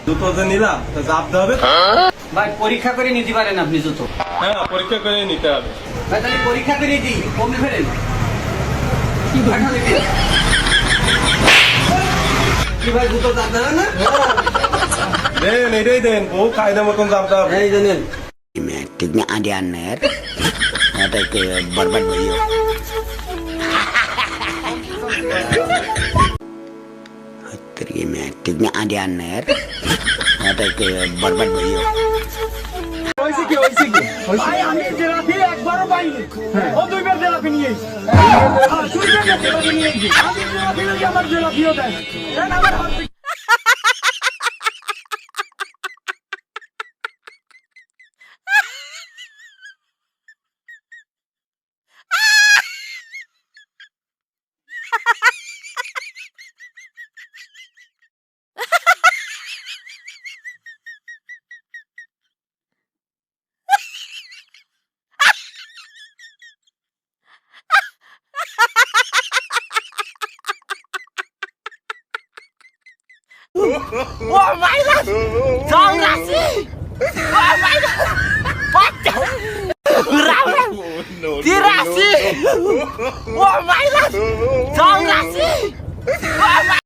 জুতো যে নিলাম তা জাপতে হবে। ভাই পরীক্ষা করে নিতে পারেন আপনি জুতো? হ্যাঁ, পরীক্ষা করে নিতে হবে। ভাই তাহলে পরীক্ষা করে দিই, কমে ফেলেন। কি ভাই জুতো জানতে হবে না? দেন এটাই দেন, বউ কায়দা মতন জাপতে হবে। এই জানেন Tignan ada aner. Ada ke barbat bayu. Tignan ada aner. Ada ke barbat bayu. ভাই আমি জেলাপি একবারও পাইনি, ও দুইবার জেলাপি নিয়ে এসেছি। আমি জেলাপি নিয়ে আমার জেলাপিও দেয় আমার হাত থেকে। Oh my god! Jangan ngasih! Oh my god! Pacau! Berapa? Dirasi! Oh my god! Jangan ngasih!